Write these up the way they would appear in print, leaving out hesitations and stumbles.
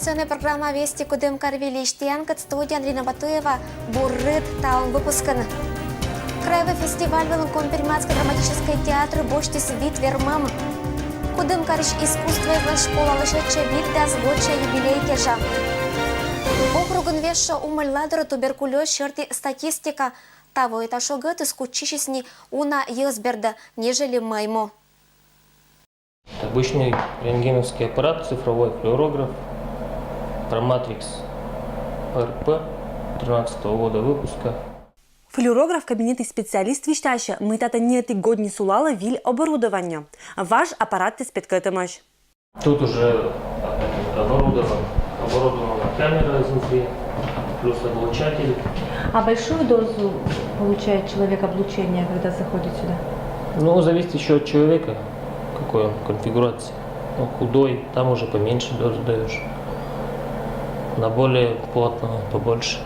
Информационная программа «Вести Кудым Карвилиштиан» от студии Андрея Батуева «Буррыт таун» выпускан. Краевой фестиваль Велонком Пермяцкий драматический театр «Боштис вид вермам». Кудым Кариш искусство из школа лошадчая вид да звучая юбилей кежа. Округан веша умыльладра туберкулез черти статистика. Того это шогат искучищесни уна езберда, нежели маймо. Обычный рентгеновский аппарат, цифровой флюорограф, Проматрикс РП 13 года выпуска. Флюорограф кабинеты специалист вещаща, мы тата не ты годни сулала виль оборудования. Ваш аппарат ты спеткатымаш. Тут уже оборудована камера изнутри, плюс облучатель. А большую дозу получает человек облучения, когда заходит сюда? Ну, зависит еще от человека, какой он конфигурации. Ну, худой, там уже поменьше дозу даешь. На более плотного побольше.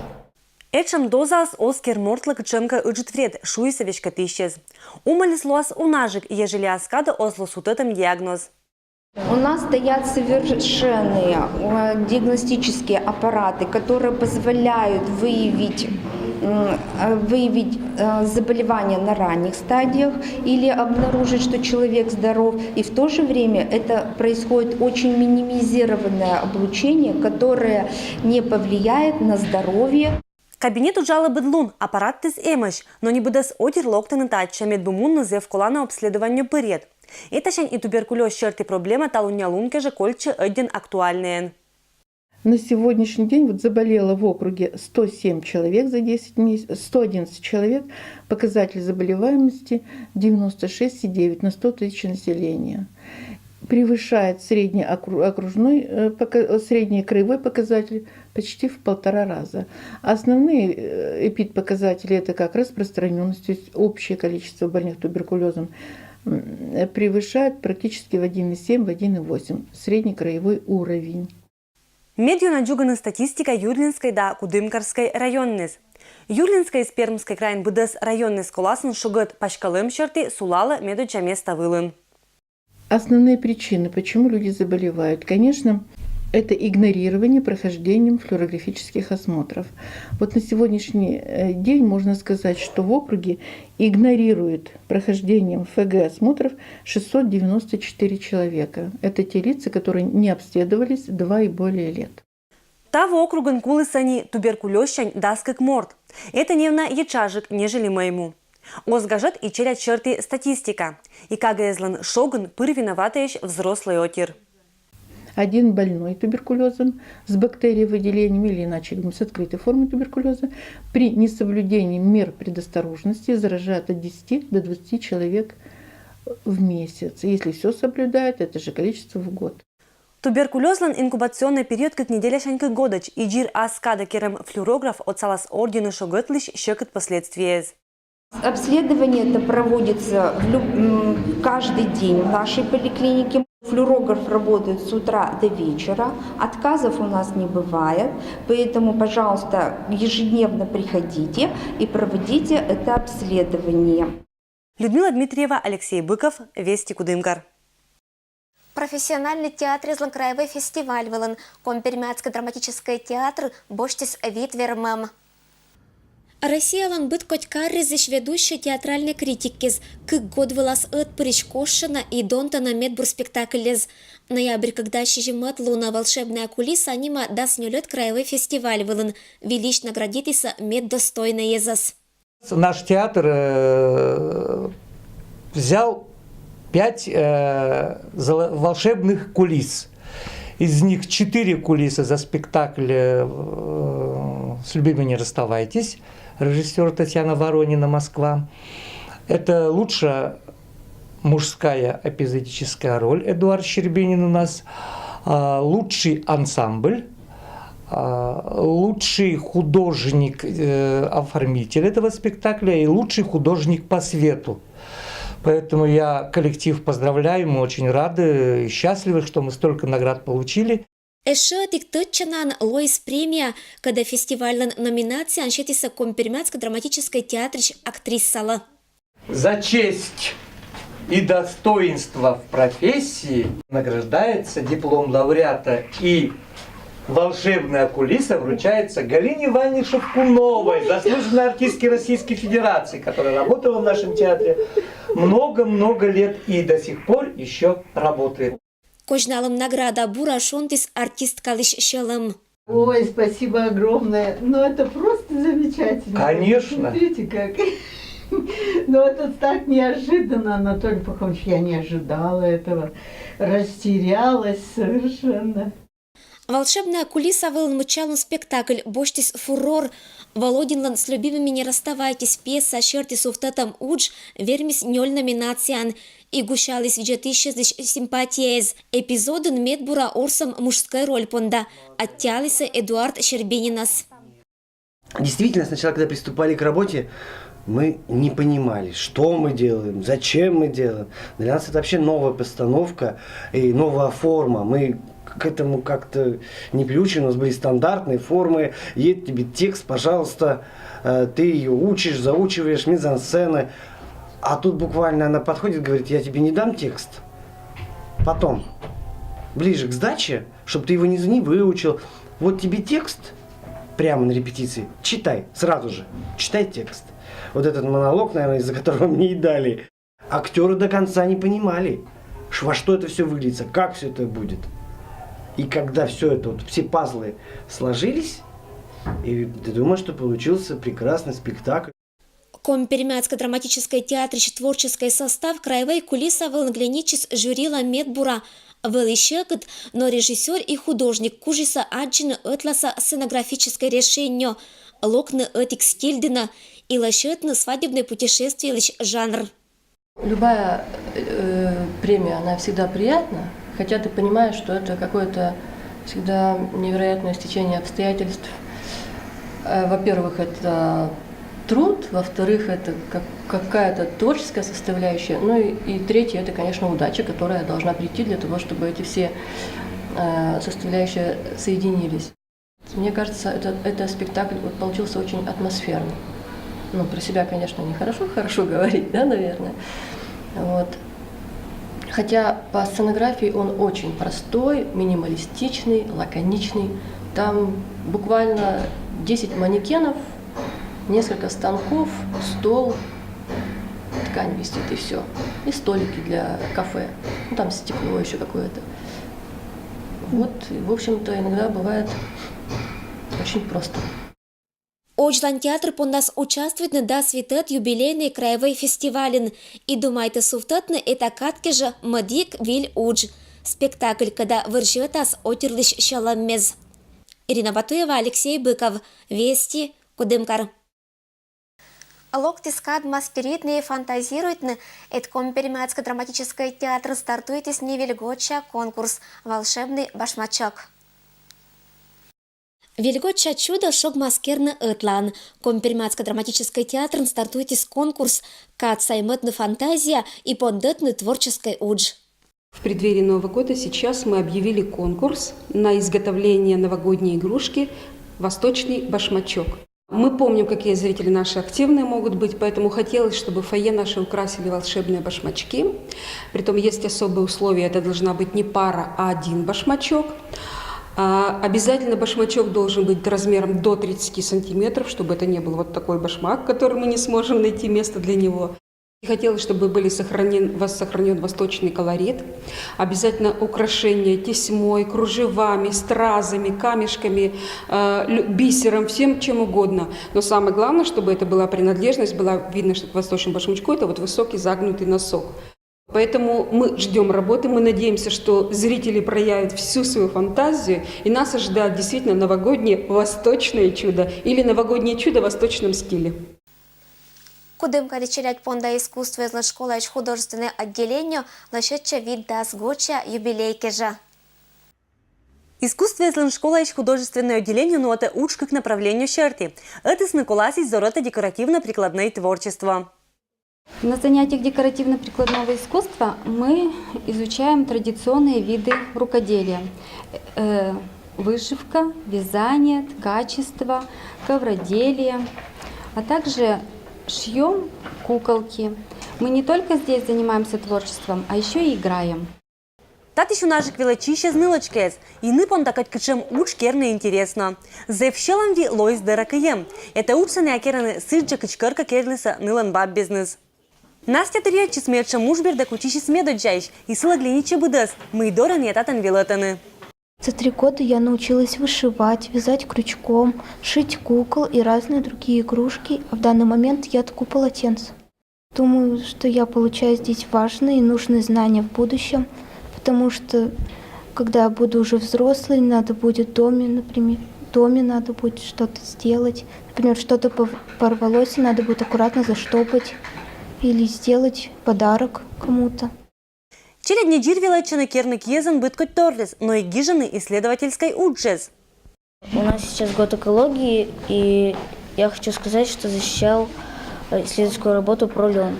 Эчем дозас оскер мортлык чемка ыджит вред, шуйся вещка тыщез. Умалис луас унажик, ежели аскада ослосутетом диагноз. У нас стоят совершенные диагностические аппараты, которые позволяют выявить заболевания на ранних стадиях или обнаружить, что человек здоров. И в то же время это происходит очень минимизированное облучение, которое не повлияет на здоровье. Кабинет уджала бедлун, аппарат тез эмаш, но не будес отир локтен тача медбумун зев колана обследование перед. Это шань и туберкулез черты проблема талуня лунке же кольче один актуальный. На сегодняшний день заболело в округе 107 человек за 10 месяцев, 111 человек, показатель заболеваемости 96,9 на 100 тысяч населения. Превышает средний краевой показатель почти в 1,5 раза. Основные эпидпоказатели – это как распространенность, то есть общее количество больных туберкулезом превышает практически в 1,7, в 1,8 средний краевой уровень. Медио наджугана статистика Юрлинской да Кудымкарской районнес. Юрлинской с Пермской краин будес районнес коласын шугат пашкалым черты сулала медуча места вылын. Основные причины, почему люди заболевают, конечно, это игнорирование прохождением флюорографических осмотров. Вот на сегодняшний день можно сказать, что в округе игнорируют прохождением ФГ-осмотров 694 человека. Это те лица, которые не обследовались 2 и более лет. Та в округан кулысани туберкулезщань даскак морд. Это невна ячажик, нежели моему. Озгажат и черят черты статистика. И кагезлан шоган пыр виноватаешь взрослый отир. Один больной туберкулезом с бактериовыделением или иначе с открытой формой туберкулеза при несоблюдении мер предосторожности заражает от 10 до 20 человек в месяц. Если все соблюдают, это же количество в год. Туберкулезлан инкубационный период как неделя шанька годач и джир аскада керем флюорограф от салас ордена шоготлищ щекот последствия. Обследование это проводится каждый день в нашей поликлинике. Флюорограф работает с утра до вечера, отказов у нас не бывает, поэтому, пожалуйста, ежедневно приходите и проводите это обследование. Людмила Дмитриева, Алексей Быков, Вести Кудымкар. Профессиональный театр из краевой фестиваль Велонком Пермяцкий драматический театр «Боштис вид вермам». Россия лангбыт котькаррезиш ведущий театральной критики к год вылаз от Паричкошина и Донтона медбур спектаклез. Ноябрь, когда щежимат луна волшебная кулиса, анима даст нюлет краевой фестиваль вылын. Велищ наградитиса мед достойный езас. Наш театр взял 5 волшебных кулис. Из них 4 кулисы за спектакль «С любимой не расставайтесь», режиссер Татьяна Воронина, Москва. Это лучшая мужская эпизодическая роль, Эдуард Щербинин у нас. Лучший ансамбль, лучший художник-оформитель этого спектакля и лучший художник по свету. Поэтому я коллектив поздравляю, мы очень рады и счастливы, что мы столько наград получили. Эше тиктычанан Лоис премия, когда фестивальная номинация аншетиса Компермяцкой драматической театрич актрисала. За честь и достоинство в профессии награждается диплом лауреата и волшебная кулиса вручается Галине Ивановне Шевкуновой, заслуженной артистке Российской Федерации, которая работала в нашем театре много-много лет и до сих пор еще работает. Кожналым награда бура шонтис артисткалыш шелым. Ой, спасибо огромное. Ну, это просто замечательно. Конечно. Смотрите, как. Ну, это так неожиданно, Анатолий Пахомович, я не ожидала этого. Растерялась совершенно. Волшебная кулиса был началом спектакль «Боштис фурор». Володинлан с любимыми не расставайтесь пьеса «Шерти суфтатам удж» вермис нёль номинациан и гущались виджатища симпатиез. Эпизоден медбура орсом мужская роль понда. Оттялися Эдуард Щербининас. Действительно, сначала, когда приступали к работе, мы не понимали, что мы делаем, зачем мы делаем. Для нас это вообще новая постановка и новая форма. Мы к этому как-то не приучены, у нас были стандартные формы. Есть тебе текст, пожалуйста, ты ее учишь, заучиваешь, мизансцены. А тут буквально она подходит и говорит: я тебе не дам текст. Потом, ближе к сдаче, чтобы ты его не выучил. Вот тебе текст прямо на репетиции. Читай, сразу же. Читай текст. Вот этот монолог, наверное, из-за которого мне и дали. Актеры до конца не понимали, во что это все выльется, как все это будет. И когда все это, вот, все пазлы сложились, и ты думаешь, что получился прекрасный спектакль. Компермятской драматической театре творческий состав краевой кулиса Волнгляничис жюрила медбура Велищекот, но режиссер и художник Кужиса Аджина Этласа сценографическое решение Локны Этикстильдина и лощетно свадебное путешествие лишь жанр. Любая премия, она всегда приятна, хотя ты понимаешь, что это какое-то всегда невероятное стечение обстоятельств. Во-первых, это труд, во-вторых, это какая-то творческая составляющая, ну и третье, это, конечно, удача, которая должна прийти для того, чтобы эти все составляющие соединились. Мне кажется, этот спектакль получился очень атмосферный. Ну, про себя, конечно, не хорошо говорить, да, наверное. Вот. Хотя по сценографии он очень простой, минималистичный, лаконичный. Там буквально 10 манекенов, несколько станков, стол, ткань висит и все. И столики для кафе. Ну, там стекло еще какое-то. Вот, в общем-то, иногда бывает очень просто. Очлан театр по нас участвует на дасвитет юбилейный краевой фестивален. И думайте, суфтетны это катки же Мадик Виль Удж. Спектакль, когда выржетас отерлищ шаламмез. Ирина Батуева, Алексей Быков. Вести, Кудымкар. Локтискад мастеритные фантазируют, это Компермятский драматический театр стартует с невельготча конкурс «Волшебный башмачок». Вельготча чудо шок маскерны ытлан. Компермятский драматический театр стартует с конкурс «Кат саймытны фантазия» и пондетны творческой удж. В преддверии Нового года сейчас мы объявили конкурс на изготовление новогодней игрушки «Восточный башмачок». Мы помним, какие зрители наши активные могут быть, поэтому хотелось, чтобы фойе наши украсили волшебные башмачки. Притом есть особые условия, это должна быть не пара, а один башмачок. Обязательно башмачок должен быть размером до 30 сантиметров, чтобы это не был вот такой башмак, который мы не сможем найти место для него. Хотелось, чтобы был сохранен восточный колорит. Обязательно украшения тесьмой, кружевами, стразами, камешками, бисером, всем чем угодно. Но самое главное, чтобы это была принадлежность, была видно, что к восточному башмачку это вот высокий загнутый носок. Поэтому мы ждем работы, мы надеемся, что зрители проявят всю свою фантазию, и нас ожидает действительно новогоднее восточное чудо или новогоднее чудо в восточном стиле. Кудымка речелять понда искусства из школы и художественное отделение лошадча вид дас гоча юбилейкежа. Искусство из школа и художественное отделение, но это учка к направлению черти. Это снакуласить зорота декоративно-прикладное творчество. На занятиях декоративно-прикладного искусства мы изучаем традиционные виды рукоделия. Вышивка, вязание, ткачество, ковроделие, а также шьем куколки. Мы не только здесь занимаемся творчеством, а еще и играем. Тати нажик величище знилочкез, и ныпон такать качем уч керне интересно. Зевщелам ви лоис деракаем. Это уч са неакераны сыджа качкарка керлиса нылан баб бизнес. Настя терья смерча мужбер да кучищи смедоджаиш, и сыла глиниче будас, мы и дора не татан велатаны. За 3 года я научилась вышивать, вязать крючком, шить кукол и разные другие игрушки, а в данный момент я тку полотенце. Думаю, что я получаю здесь важные и нужные знания в будущем, потому что, когда я буду уже взрослой, надо будет в доме надо будет что-то сделать. Например, что-то порвалось, и надо будет аккуратно заштопать или сделать подарок кому-то. Челядь недир величины керник езен быткоть торлес, но и гижаны исследовательской уджез. У нас сейчас год экологии, и я хочу сказать, что защищал исследовательскую работу про лен.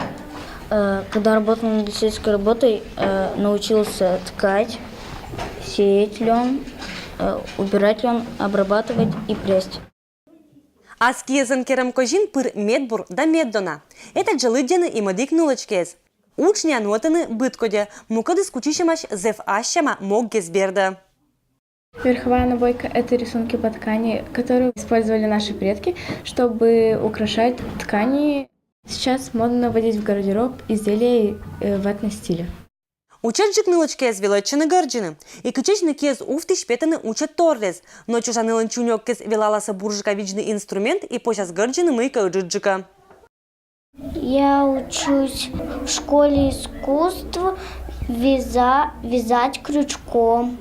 Когда работал над исследовательской работой, научился ткать, сеять лен, убирать лен, обрабатывать и прясть. Аски езен керам кожин пыр медбур да меддона. Это джалыдjаны и мадик нулочкез. Учни анотаны быткоде, мукады скучищемаш зев ащама мог гезберда. Верховая набойка – это рисунки по ткани, которые использовали наши предки, чтобы украшать ткани. Сейчас модно вводить в гардероб изделия в этностиле. Учат нылочкез величины горджины. И кычечны кез уфты шпетаны учат торлес. Но чужаны ланчунёк кез велаласа буржика виджный инструмент и почас горджины мыка уджиджика. Я учусь в школе искусств вязать крючком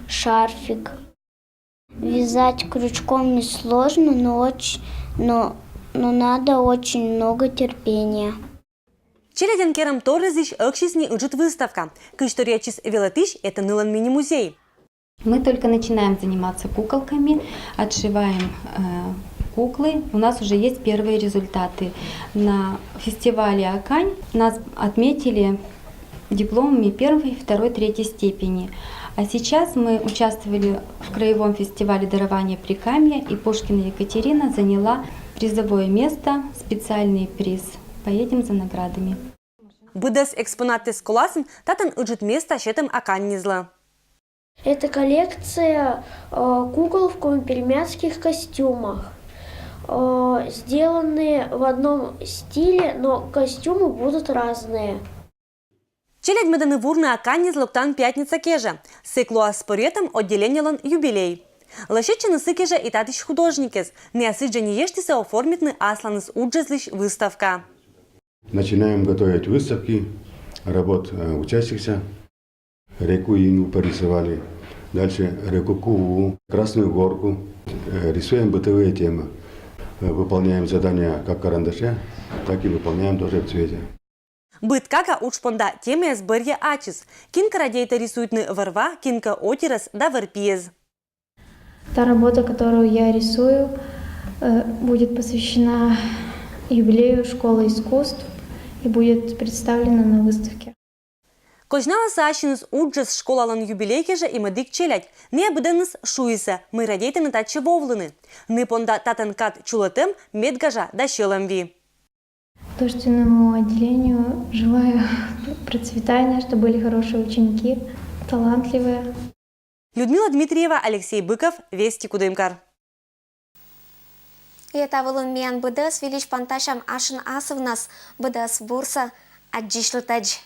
шарфик. Вязать крючком несложно, но надо очень много терпения. Челяден керам торлезиш экшисни уджит выставка. Кышторячис велатыш – это нылан мини-музей. Мы только начинаем заниматься куколками, отшиваем куклы. У нас уже есть первые результаты. На фестивале «Акань» нас отметили дипломами 1, 2, 3 степени. А сейчас мы участвовали в краевом фестивале дарования Прикамья, и Пушкина Екатерина заняла призовое место, специальный приз. Поедем за наградами. Будас экспонаты с классом, татан уджит место щетом аканнизла. Это коллекция кукол в компермятских костюмах. Сделанные в одном стиле, но костюмы будут разные. Челядь меданы вурны аканниз локтан пятница кежа. Сыклу аспоретом отделениялан юбилей. Лащечины сыкежа и татищ художникес. Неосыджани ештиса оформитны асланыс уджезлищ выставка. Начинаем готовить выставки работ учащихся. Реку Иню порисовали. Дальше реку Куву, Красную Горку. Рисуем бытовые темы. Выполняем задания как в карандаше, так и выполняем тоже в цвете. Быт кака учпонда теме сборья ачис. Кинка радейта рисует варва, кинка отирас да варпиез. Та работа, которую я рисую, будет посвящена юбилею школы искусств и будет представлена на выставке. Кожнала сащинус уджес школалан юбилей кежа и мадик челядь. Не обыденыс шуиса, мы радейта на татче вовлыны. Ныпонда татанкат чулатем медгажа да щеламви. Художественному отделению желаю процветания, чтобы были хорошие ученики, талантливые. Людмила Дмитриева, Алексей Быков, Вести Кудымкар. И это был мен быдас велич панташам ашын асывнас быдас бурса аджишлытадж.